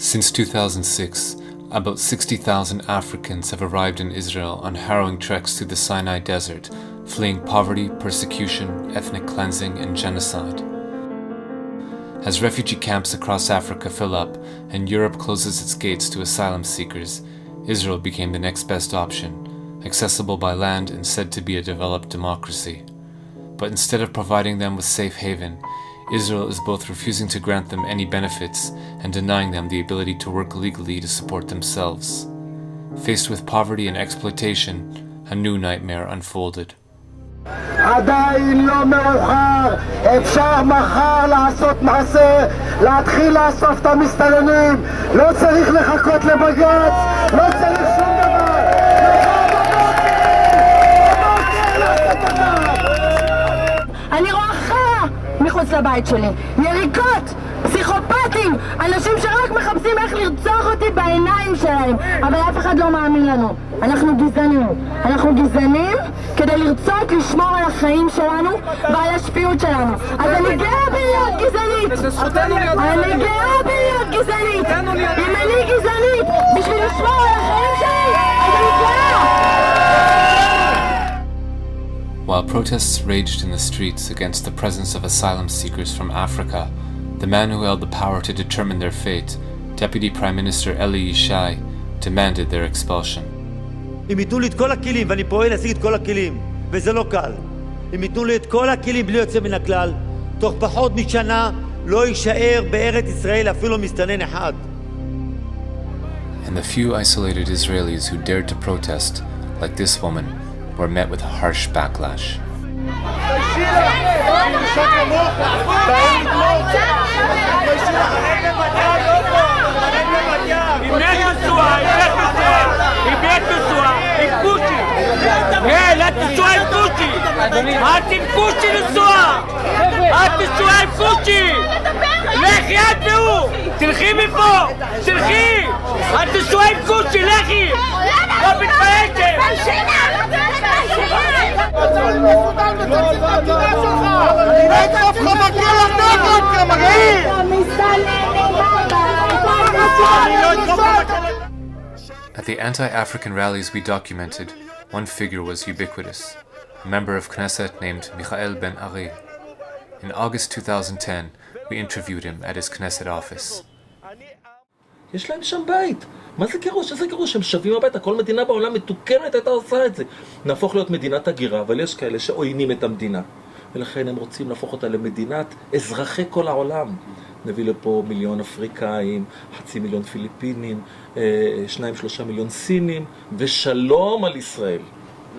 Since 2006, about 60,000 Africans have arrived in Israel on harrowing treks through the Sinai Desert, fleeing poverty, persecution, ethnic cleansing, and genocide. As refugee camps across Africa fill up and Europe closes its gates to asylum seekers, Israel became the next best option, accessible by land and said to be a developed democracy. But instead of providing them with safe haven, Israel is both refusing to grant them any benefits and denying them the ability to work legally to support themselves. Faced with poverty and exploitation, a new nightmare unfolded. עדיין לא מאוחר, אפשר מחר לעשות מעשה, להתחיל לאסוף את המסתננים, לא צריך לחכות לבג"ץ, לא צריך שום דבר. אני רואה חרא מחוץ לבית שלי, יריקות, פסיכופטים, אנשים שרק מחפשים איך לרצוח אותי בעיניים שלהם, אבל אף אחד לא מאמין לנו. אנחנו גזענים כדי לרצות לשמור על החיים שלנו ועל השפיות שלנו. אז אני גאה בלהיות גזענית, אם אני גזענית בשביל לשמור על החיים שלי, אז אני גאה. While protests raged in the streets against the presence of asylum seekers from Africa, the man who held the power to determine their fate, Deputy Prime Minister Eli Yishai, demanded their expulsion. אם ייתנו לי את כל הכלים, ואני פועל להשיג את כל הכלים, וזה לא קל. אם ייתנו לי את כל הכלים בלי יוצא מן הכלל, תוך פחות משנה לא יישאר בארץ ישראל אפילו מסתנן אחד. And the few isolated Israelis who dared to protest, like this woman, were met with harsh backlash. לכי את והוא! תלכי מפה! תלכי! את תשוע עם קושי, לכי! לא מתביישת! At the anti-African rallies we documented, one figure was ubiquitous, a member of Knesset named Michael Ben Ari. In August 2010, we interviewed him at his Knesset office. יש להם שם בית. מה זה גירוש? איזה גירוש? הם שווים הביתה. כל מדינה בעולם מתוקנת הייתה עושה את זה. נהפוך להיות מדינת הגירה, אבל יש כאלה שעוינים את המדינה. ולכן הם רוצים להפוך אותה למדינת אזרחי כל העולם. נביא לפה 1,000,000 אפריקאים, 500,000 פיליפינים, 2-3 מיליון סינים, ושלום על ישראל.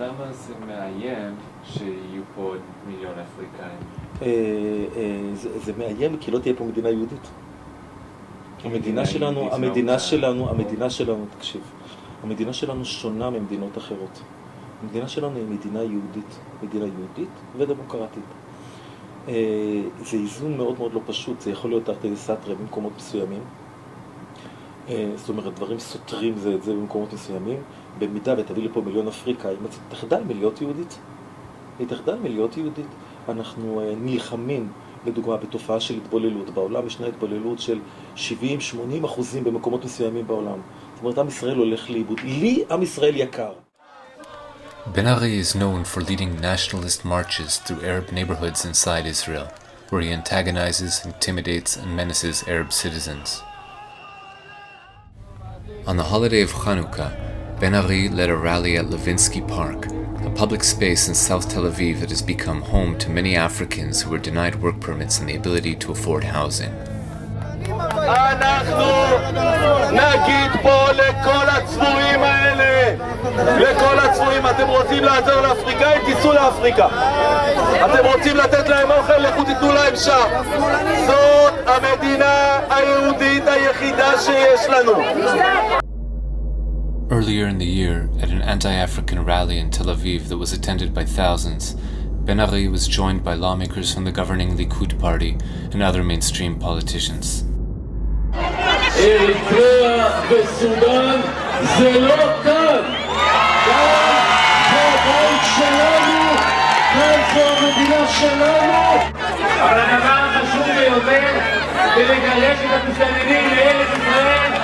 למה זה מאיים שיהיו פה 1,000,000 אפריקאים? זה מאיים כי לא תהיה פה מדינה יהודית. המדינה שלנו, תקשיב, המדינה שלנו שונה ממדינות אחרות. המדינה שלנו היא מדינה יהודית ודמוקרטית. זה איזון מאוד מאוד לא פשוט, זה יכול להיות תרתי דסתרי במקומות מסוימים. זאת אומרת, דברים סותרים זה את זה במקומות מסוימים. במידה ותביא לפה 1,000,000 אפריקאים, היא תחדל מלהיות יהודית. אנחנו נלחמים, לדוגמה, בתופעה של התבוללות. בעולם ישנה התבוללות של 70-80% במקומות מסוימים בעולם. זאת אומרת, עם ישראל הולך לאיבוד. לי עם ישראל יקר. Ben Ari is known for leading nationalist marches through Arab neighborhoods inside Israel, where he antagonizes, intimidates, and menaces Arab citizens. On the holiday of Chanukah, Ben Ari led a rally at Levinsky Park, a public space in South Tel Aviv that has become home to many Africans who were denied work permits and the ability to afford housing. אנחנו נגיד פה לכל הצבועים האלה, אתם רוצים לעזור לאפריקאים, תיסעו לאפריקה. אתם רוצים לתת להם אוכל, לכו תיתנו להם שם. זאת המדינה היהודית היחידה שיש לנו. Earlier in the year, at an anti-African rally in Tel Aviv that was attended by thousands, Ben Ari was joined by lawmakers from the governing Likud party and other mainstream politicians. אריתריאה וסודאן זה לא כאן. זה הבית שלנו, כאן זו המדינה שלנו. אבל הדבר החשוב ביותר זה לגרש את המסתננים לארץ ישראל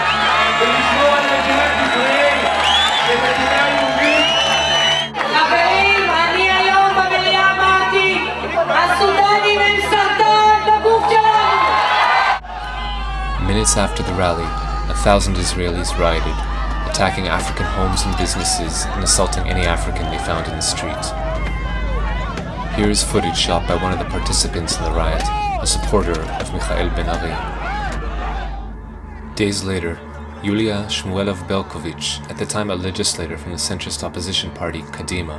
Minutes after the rally, 1,000 Israelis rioted, attacking African homes and businesses and assaulting any African they found in the street. Here is footage shot by one of the participants in the riot, a supporter of Michael Ben-Ari. Days later, Yulia Shmuelov-Belkovich, at the time a legislator from the centrist opposition party Kadima,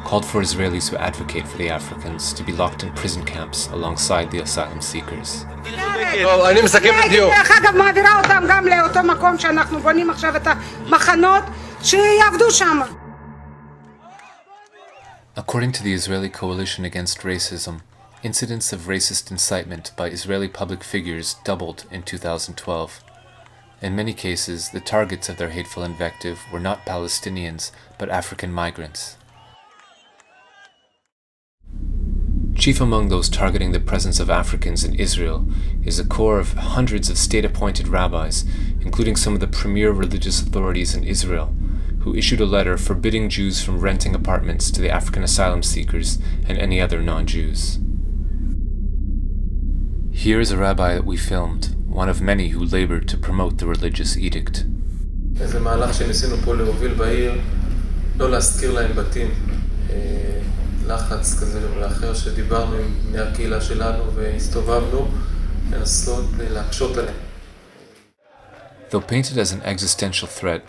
called for Israelis who advocate for the Africans to be locked in prison camps alongside the asylum seekers. אני מסכם בדיוק. דרך אגב מעבירה אותם גם לאותו מקום שאנחנו בונים עכשיו את המחנות שיעבדו שם. According to the Israeli Coalition Against Racism, incidents of racist incitement by Israeli public figures doubled in 2012. In many cases, the targets of their hateful invective were not Palestinians, but African migrants. Chief among those targeting the presence of Africans in Israel is a corps of hundreds of state-appointed rabbis, including some of the premier religious authorities in Israel, who issued a letter forbidding Jews from renting apartments to the African asylum seekers and any other non-Jews. Here is a rabbi that we filmed, one of many who labored to promote the religious edict. זה מהלך שניסינו פה להוביל בעיר, לא להזכיר להם בתים, לחץ כזה ולאחר שדיברנו עם בני הקהילה שלנו והסתובבנו, לנסות להקשות עליהם. Though painted as an existential threat,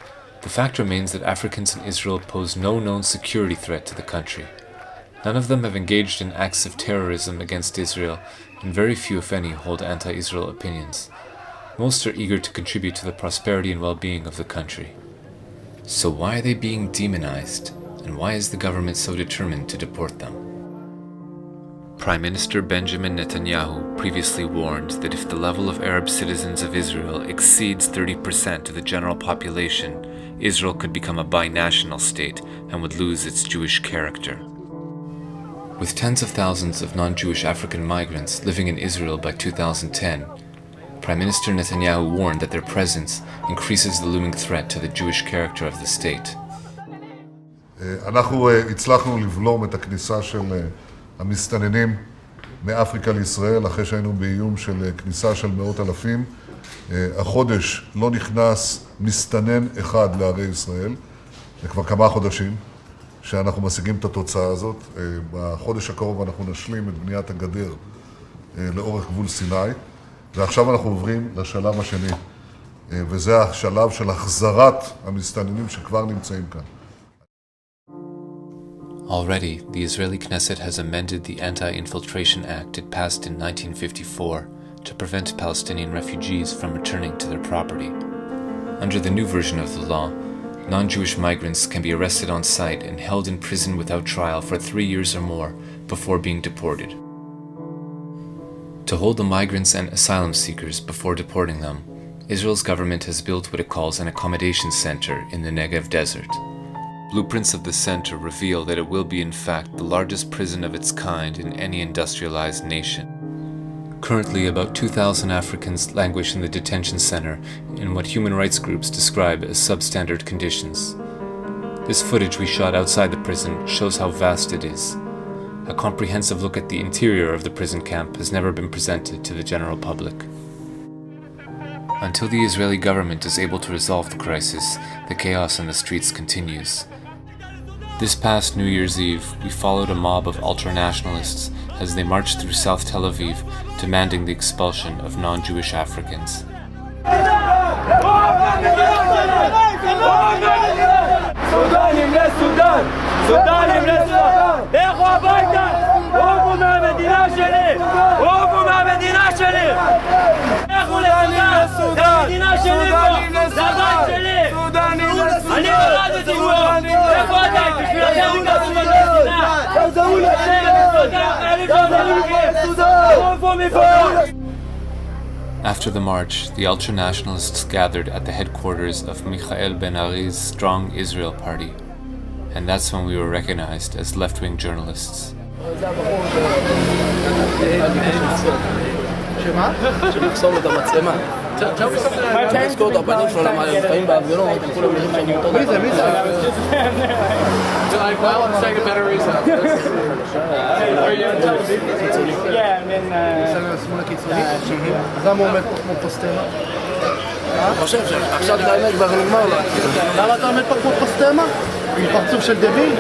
the fact remains that Africans in Israel pose no known security threat to the country. None of them have engaged in acts of terrorism against Israel, and very few, if any, hold anti-Israel opinions. Most are eager to contribute to the prosperity and well-being of the country. So why are they being demonized, and why is the government so determined to deport them? Prime Minister Benjamin Netanyahu previously warned that if the level of Arab citizens of Israel exceeds 30% of the general population, Israel could become a binational state and would lose its Jewish character. With tens of thousands of non-Jewish African migrants living in Israel by 2010, Prime Minister Netanyahu warned that their presence increases the looming threat to the Jewish character of the state. אנחנו הצלחנו לבלום את הכניסה של המסתננים מאפריקה לישראל, אחרי שהיינו באיום של כניסה של מאות אלפים. החודש לא נכנס מסתנן אחד לערי ישראל, זה כבר כמה חודשים שאנחנו משיגים את התוצאה הזאת. בחודש הקרוב אנחנו נשלים את בניית הגדר לאורך גבול סיני, ועכשיו אנחנו עוברים לשלב השני, וזה השלב של החזרת המסתננים שכבר נמצאים כאן. Already, the Israeli Knesset has amended the Anti-Infiltration Act it passed in 1954 to prevent Palestinian refugees from returning to their property. Under the new version of the law, non-Jewish migrants can be arrested on site and held in prison without trial for 3 years or more before being deported. To hold the migrants and asylum seekers before deporting them, Israel's government has built what it calls an accommodation center in the Negev desert. Blueprints of the center reveal that it will be in fact the largest prison of its kind in any industrialized nation. Currently, about 2,000 Africans languish in the detention center in what human rights groups describe as substandard conditions. This footage we shot outside the prison shows how vast it is. A comprehensive look at the interior of the prison camp has never been presented to the general public. Until the Israeli government is able to resolve the crisis, the chaos in the streets continues. This past New Year's Eve, we followed a mob of ultra-nationalists as they marched through South Tel Aviv, demanding the expulsion of non-Jewish Africans. סודנים לסודן! סודנים לסודן! לכו הביתה! עופו מהמדינה שלי! עופו מהמדינה שלי! לכו לסודן! זה המדינה שלי פה! זה הבית שלי! אני נולדתי פה! איפה אתם? בשבילכם בגלל במדינה! עופו מפה! After the march, the ultra-nationalists gathered at the headquarters of Michael Ben-Ari's Strong Israel Party, and that's when we were recognized as left-wing journalists. שמה? שנחסום את המצלמה. תזכור את הפנים שלו, למה לפעמים בהפגנות, כולם יודעים שאני אותו דבר. מי זה? מי זה? אז למה הוא עומד פה כמו פוסטמה? אני חושב שעכשיו את האמת כבר נגמר לו. למה אתה עומד פה כמו פוסטמה? עם פרצוף של דביל?